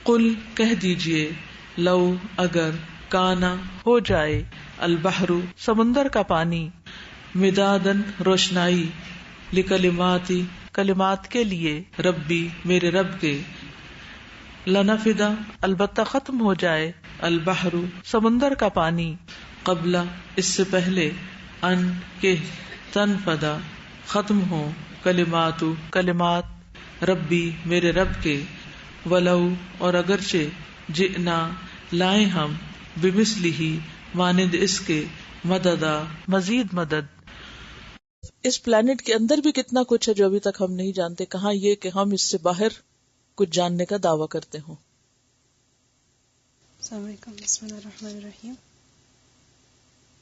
قل کہہ دیجئے، لو اگر، کانا ہو جائے، البحر سمندر کا پانی، مدادن روشنائی، لکلماتی کلمات کے لیے، ربی میرے رب کے، لنفدا البتہ ختم ہو جائے، البحر سمندر کا پانی، قبل اس سے پہلے، ان کہ تنفدا ختم ہو، کلمات ربی میرے رب کے، ولو اور اگرچہ، جئنا لائیں ہم، بمثلہ مانند اس کے، مددا مزید مدد۔ اس پلانٹ کے اندر بھی کتنا کچھ ہے جو ابھی تک ہم نہیں جانتے، کہاں یہ کہ ہم اس سے باہر کچھ جاننے کا دعویٰ کرتے ہوں۔ السلام علیکم، بسم اللہ الرحمن الرحیم۔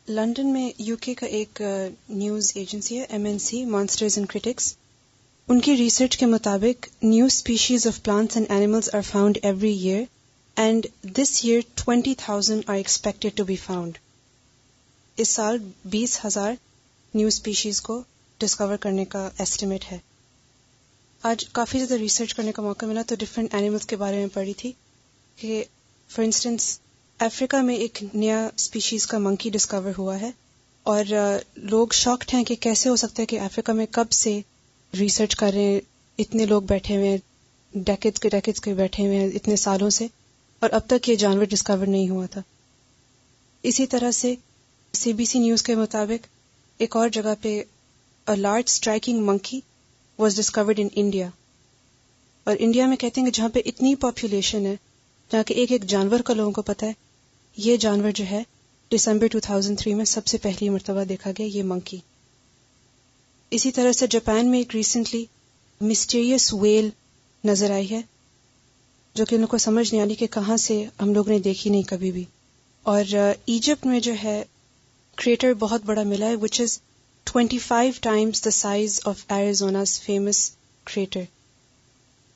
لندن میں یو کے کا ایک نیوز ایجنسی ہے MNC مانسٹرز اینڈ کرٹکس، ان کی ریسرچ کے مطابق new species of plants and animals are found every year and this year 20,000 are expected to be found. اس سال 20,000 نیو اسپیشیز کو ڈسکور کرنے کا ایسٹیمیٹ ہے۔ آج کافی زیادہ ریسرچ کرنے کا موقع ملا تو ڈفرینٹ اینیملز کے بارے میں پڑھی تھی کہ فار انسٹنس افریقہ میں ایک نیا اسپیشیز کا منکی ڈسکور ہوا ہے، اور لوگ شاکڈ ہیں کہ کیسے ہو سکتا ہے کہ افریقہ میں کب سے ریسرچ کر رہے ہیں، اتنے لوگ بیٹھے ہوئے ہیں، ڈیکیڈز کے بیٹھے ہوئے ہیں اتنے سالوں سے، اور اب تک یہ جانور ڈسکور نہیں ہوا تھا۔ اسی طرح سے CBC نیوز کے مطابق ایک اور جگہ پہ a large striking monkey was discovered in India، اور انڈیا میں کہتے ہیں کہ جہاں پہ اتنی پاپولیشن ہے، جہاں کہ ایک جانور کا لوگوں کو پتہ ہے، یہ جانور جو ہے دسمبر 2003 میں سب سے پہلی مرتبہ دیکھا گیا، یہ منکی۔ اسی طرح سے جاپان میں ایک ریسنٹلی مسٹیریس ویل نظر آئی ہے جو کہ ان کو سمجھ نہیں آنی کہ کہاں سے ہم لوگ نے دیکھی نہیں کبھی بھی۔ اور ایجپٹ میں جو ہے کریٹر بہت بڑا ملا ہے which is 25 times the size of Arizona's famous crater۔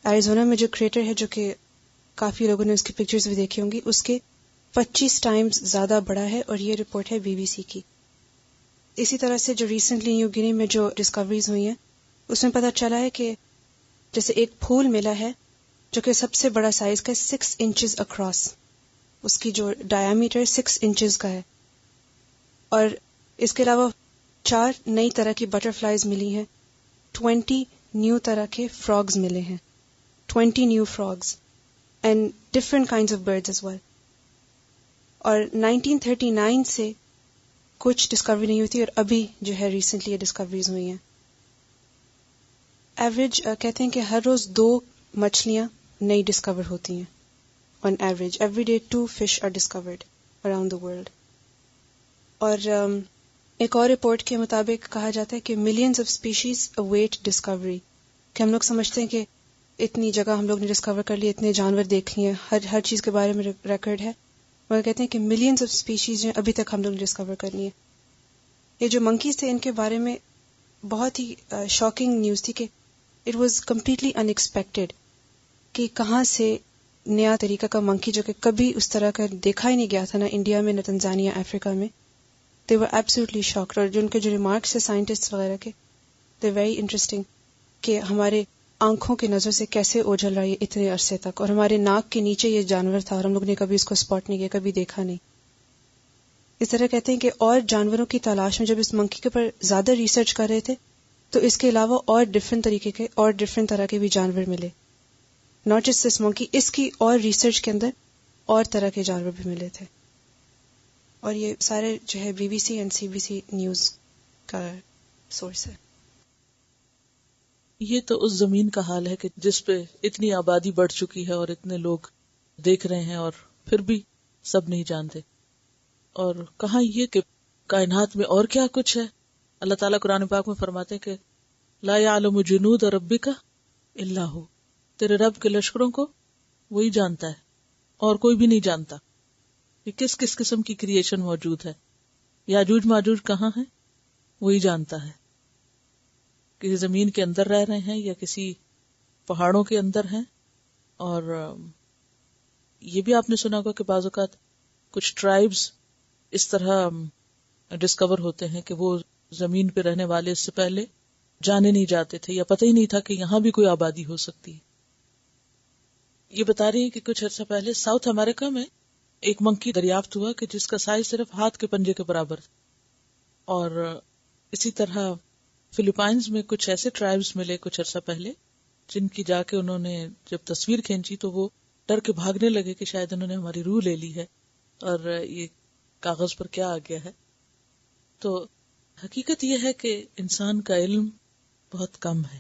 Arizona میں جو کریٹر ہے جو کہ کافی لوگوں نے اس کی پکچرز بھی دیکھی ہوں گی، اس کے 25 ٹائمز زیادہ بڑا ہے، اور یہ رپورٹ ہے BBC کی۔ اسی طرح سے جو ریسنٹلی نیو گنی میں جو ڈسکوریز ہوئی ہیں اس میں پتہ چلا ہے کہ جیسے ایک پھول ملا ہے جو کہ سب سے بڑا سائز کا 6 inches اکراس، اس کی جو ڈایامیٹر 6 inches کا ہے، اور اس کے علاوہ 4 نئی طرح کی بٹرفلائز ملی ہیں، 20 نیو طرح کے فراگز ملے ہیں، 20 new frogs and different kinds of birds as well. اور 1939 سے کچھ ڈسکوری نہیں ہوئی تھی، اور ابھی جو ہے ریسنٹلی یہ ڈسکوریز ہوئی ہیں۔ ایوریج کہتے ہیں کہ ہر روز 2 مچھلیاں نئی ڈسکور ہوتی ہیں، on average every day 2 fish are discovered around the world۔ اور ایک اور رپورٹ کے مطابق کہا جاتا ہے کہ millions of species await Discovery, کہ ہم لوگ سمجھتے ہیں کہ اتنی جگہ ہم لوگ نے ڈسکور کر لی، اتنے جانور دیکھ لیے، ہر چیز کے بارے میں ریکارڈ ہے، مگر کہتے ہیں کہ ملینز آف اسپیشیز ہیں ابھی تک ہم لوگ نے ڈسکور کرنی ہے۔ یہ جو منکیز تھے ان کے بارے میں بہت ہی شاکنگ نیوز تھی کہ it was completely in expected, کہ کہاں سے نیا طریقہ کا منکی جو کہ کبھی اس طرح کا دیکھا ہی نہیں گیا تھا، نہ انڈیا میں نہ تنزانیہ افریقہ میں۔ they were absolutely shocked، اور جو ان کے جو ریمارکس ہے سائنٹسٹ وغیرہ کے، they're very interesting، کہ ہمارے آنکھوں کی نظر سے کیسے اوجھل رہا ہے اتنے عرصے تک، اور ہمارے ناک کے نیچے یہ جانور تھا اور ہم لوگ نے کبھی اس کو اسپاٹ نہیں کیا، کبھی دیکھا نہیں۔ اس طرح کہتے ہیں کہ اور جانوروں کی تلاش میں جب اس منکی کے اوپر زیادہ ریسرچ کر رہے تھے تو اس کے علاوہ اور ڈفرینٹ طریقے کے اور ڈفرینٹ طرح کے بھی جانور ملے، ناٹ جسٹ دس منکی، اس کی اور ریسرچ کے اندر اور طرح کے جانور بھی ملے تھے۔ اور یہ سارے جو ہے BBC اینڈ CBC نیوز کا سورس ہے۔ یہ تو اس زمین کا حال ہے کہ جس پہ اتنی آبادی بڑھ چکی ہے اور اتنے لوگ دیکھ رہے ہیں، اور پھر بھی سب نہیں جانتے۔ اور کہاں یہ کہ کائنات میں اور کیا کچھ ہے۔ اللہ تعالیٰ قرآن پاک میں فرماتے ہیں کہ لا یعلم جنود ربک الا ہو، تیرے رب کے لشکروں کو وہی جانتا ہے اور کوئی بھی نہیں جانتا کہ کس کس قسم کی کریشن موجود ہے، یاجوج ماجوج کہاں ہے وہی جانتا ہے، کسی زمین کے اندر رہ رہے ہیں یا کسی پہاڑوں کے اندر ہیں۔ اور یہ بھی آپ نے سنا ہوگا کہ بعض اوقات کچھ ٹرائبز اس طرح ڈسکور ہوتے ہیں کہ وہ زمین پہ رہنے والے اس سے پہلے جانے نہیں جاتے تھے یا پتہ ہی نہیں تھا کہ یہاں بھی کوئی آبادی ہو سکتی ہے۔ یہ بتا رہی ہیں کہ کچھ عرصہ پہلے ساؤتھ امریکہ میں ایک منکی دریافت ہوا کہ جس کا سائز صرف ہاتھ کے پنجے کے برابر تھا. اور اسی طرح فلپائنز میں کچھ ایسے ٹرائبز ملے کچھ عرصہ پہلے جن کی جا کے انہوں نے جب تصویر کھینچی تو وہ ڈر کے بھاگنے لگے کہ شاید انہوں نے ہماری روح لے لی ہے اور یہ کاغذ پر کیا آ گیا ہے. تو حقیقت یہ ہے کہ انسان کا علم بہت کم ہے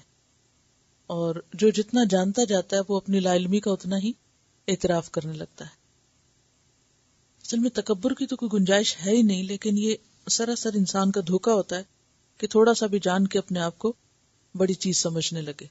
اور جو جتنا جانتا جاتا ہے وہ اپنی لا علمی کا اتنا ہی اعتراف کرنے لگتا ہے. اصل میں تکبر کی تو کوئی گنجائش ہے ہی نہیں، لیکن یہ سراسر انسان کا دھوکا ہوتا ہے کہ تھوڑا سا بھی جان کے اپنے آپ کو بڑی چیز سمجھنے لگے.